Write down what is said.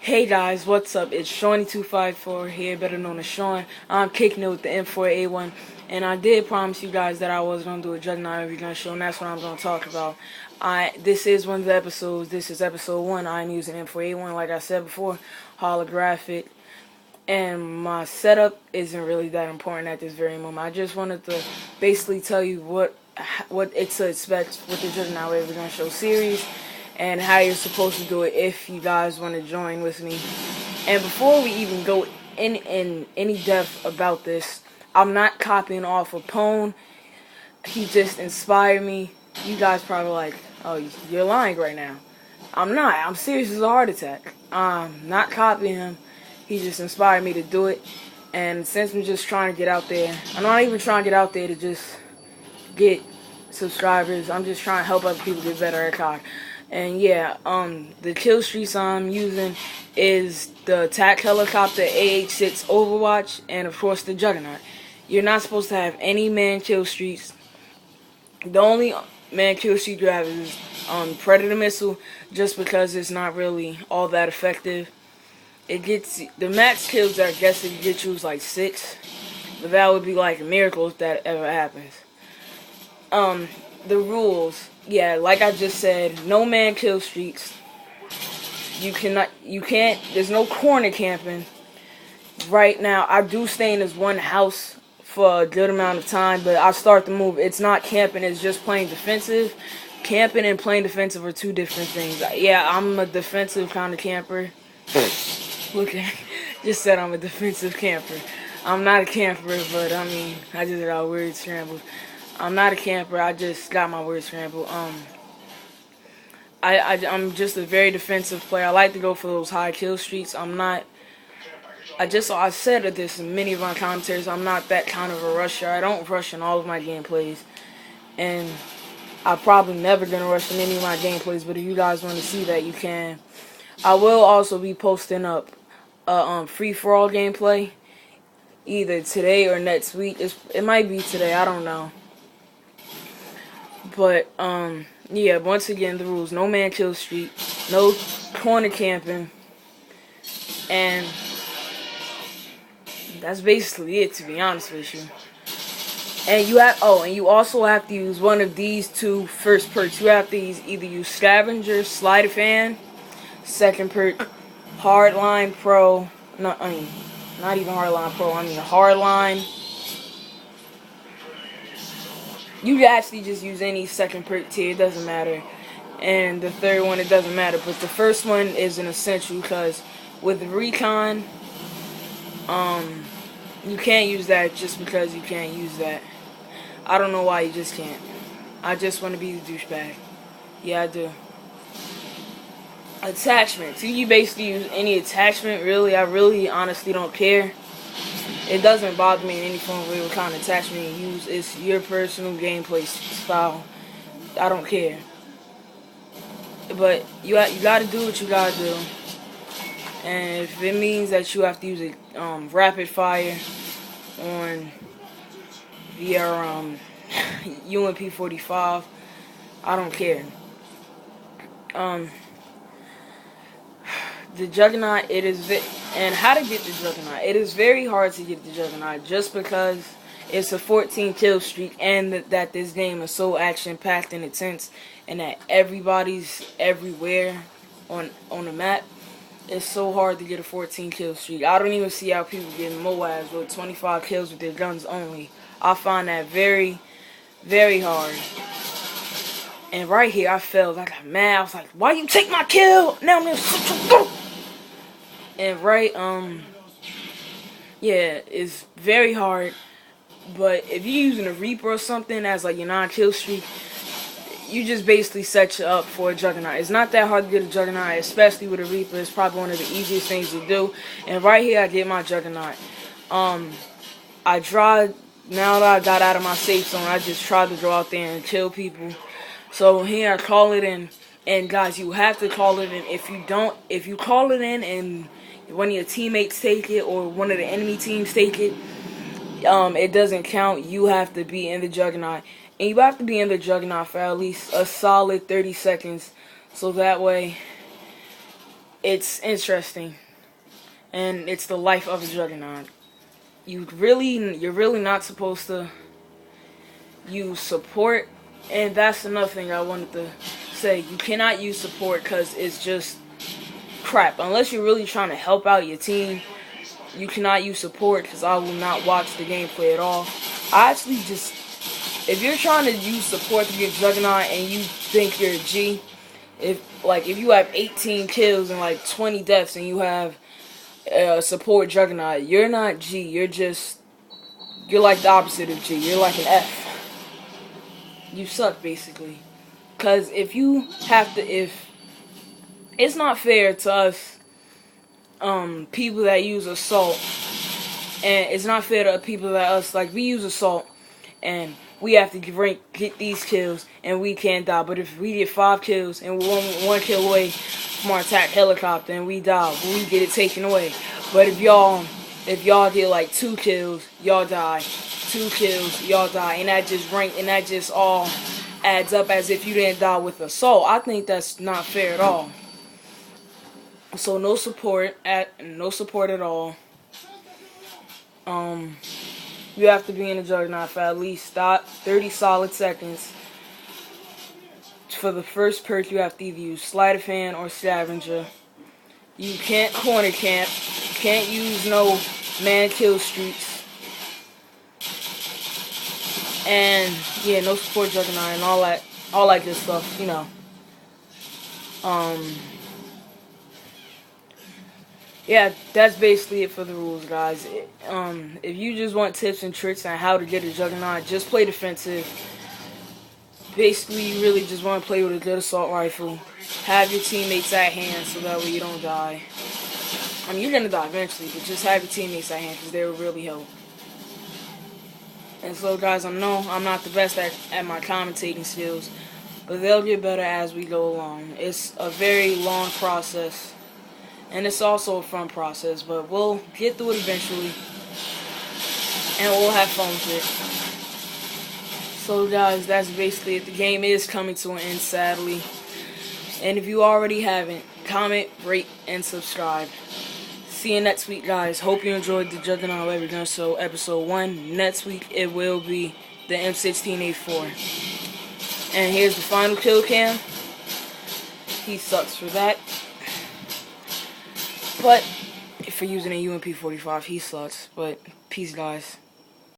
Hey guys, what's up? It's Shawnee254 here, better known as Sean. I'm kicking it with the m4a1, and I did promise you guys that I was going to do a Juggernaut every gun show, and that's what I'm going to talk about. This is one of the episodes. This is episode 1. I'm using m4a1, like I said before, holographic, and my setup isn't really that important at this very moment. I just wanted to basically tell you what it's to expect with the Juggernaut every gun show series, and how you're supposed to do it if you guys want to join with me. And before we even go in any depth about this, I'm not copying off of Pwn. He just inspired me. You guys probably like, oh, you're lying right now. I'm not. I'm serious as a heart attack. I'm not copying him. He just inspired me to do it. And since I'm just trying to get out there, I'm not even trying to get out there to just get subscribers. I'm just trying to help other people get better at COD. And yeah, the kill streaks I'm using is the attack helicopter AH-6 Overwatch, and of course the Juggernaut. You're not supposed to have any man kill streaks. The only man kill streak you have is Predator missile, just because it's not really all that effective. It gets the max kills that I guess it can get you is like 6, but that would be like a miracle if that ever happens. The rules. Yeah, like I just said, no man kill streaks. You can't, there's no corner camping. Right now, I do stay in this one house for a good amount of time, but I start to move. It's not camping, it's just playing defensive. Camping and playing defensive are two different things. Yeah, I'm a defensive kind of camper. Look at, just said I'm a defensive camper. I'm not a camper, but I mean, I just got weird scrambled. I'm not a camper. I just got my words scrambled. I'm just a very defensive player. I like to go for those high kill streaks. I said this in many of my commentaries. I'm not that kind of a rusher. I don't rush in all of my gameplays, and I'm probably never gonna rush in any of my gameplays. But if you guys want to see that, you can. I will also be posting up a free-for-all gameplay either today or next week. It might be today. I don't know. But, yeah, once again, the rules. No man kill streak. No corner camping. And that's basically it, to be honest with you. And you also have to use one of these two first perks. You have to either use Scavenger, Sleight of Hand. Second perk, Hardline Pro. Not even Hardline Pro. I mean Hardline. You actually just use any second perk tier, it doesn't matter. And the third one, it doesn't matter. But the first one is an essential, because with Recon, you can't use that just because you can't use that. I don't know why you just can't. I just want to be the douchebag. Yeah, I do. Attachment. So you basically use any attachment, really. I really honestly don't care. It doesn't bother me in any form of what kind of attachment you use. It's your personal gameplay style. I don't care. But you gotta do what you gotta do. And if it means that you have to use a rapid fire on your UMP45, I don't care. The Juggernaut, and how to get the Juggernaut. It is very hard to get the Juggernaut just because it's a 14 kill streak, and that this game is so action-packed and intense, and that everybody's everywhere on the map. It's so hard to get a 14 kill streak. I don't even see how people get Mw3s with 25 kills with their guns only. I find that very, very hard. And right here, I felt, I got mad. I was like, why you take my kill? Now I'm gonna shoot your throat. And right, yeah, it's very hard. But if you're using a Reaper or something as like your non-kill streak, you just basically set you up for a Juggernaut. It's not that hard to get a Juggernaut, especially with a Reaper. It's probably one of the easiest things to do. And right here, I get my Juggernaut. I tried, now that I got out of my safe zone, I just tried to go out there and kill people. So here I call it in, and guys, you have to call it in. If you call it in and one of your teammates take it, or one of the enemy teams take it, it doesn't count. You have to be in the Juggernaut, and you have to be in the Juggernaut for at least a solid 30 seconds, so that way it's interesting, and it's the life of a Juggernaut. You're really not supposed to use support, and that's another thing I wanted to say. You cannot use support because it's just crap. Unless you're really trying to help out your team, you cannot use support because I will not watch the gameplay at all. I actually just, if you're trying to use support to get Juggernaut and you think you're a G, if you have 18 kills and like 20 deaths and you have support Juggernaut, you're not G. You're like the opposite of G. You're like an F. You suck basically. Cause if it's not fair to us, people that use assault, and it's not fair to people that us, like, we use assault, and we have to get these kills, and we can't die. But if we get 5 kills, and we're one kill away from our attack helicopter, and we die, we get it taken away. But if y'all get like 2 kills, y'all die. 2 kills, y'all die, and that just all adds up as if you didn't die with assault. I think that's not fair at all. So no support at all. You have to be in the Juggernaut for at least 30 solid seconds. For the first perk, you have to either use Sleight of Hand or Scavenger. You can't corner camp. You can't use no man kill streaks. And yeah, no support Juggernaut and all that good stuff, you know. Yeah, that's basically it for the rules, guys. If you just want tips and tricks on how to get a Juggernaut, just play defensive. Basically, you really just want to play with a good assault rifle. Have your teammates at hand so that way you don't die. I mean, you're going to die eventually, but just have your teammates at hand because they will really help. And so, guys, I know I'm not the best at my commentating skills, but they'll get better as we go along. It's a very long process, and it's also a fun process, but we'll get through it eventually, and we'll have fun with it. So, guys, that's basically it. The game is coming to an end, sadly. And if you already haven't, comment, rate, and subscribe. See you next week, guys. Hope you enjoyed the Juggernaut Every Gun Show episode 1. Next week, it will be the M16A4. And here's the final kill cam. He sucks for that. But, for using a UMP-45, he sucks. But, peace, guys.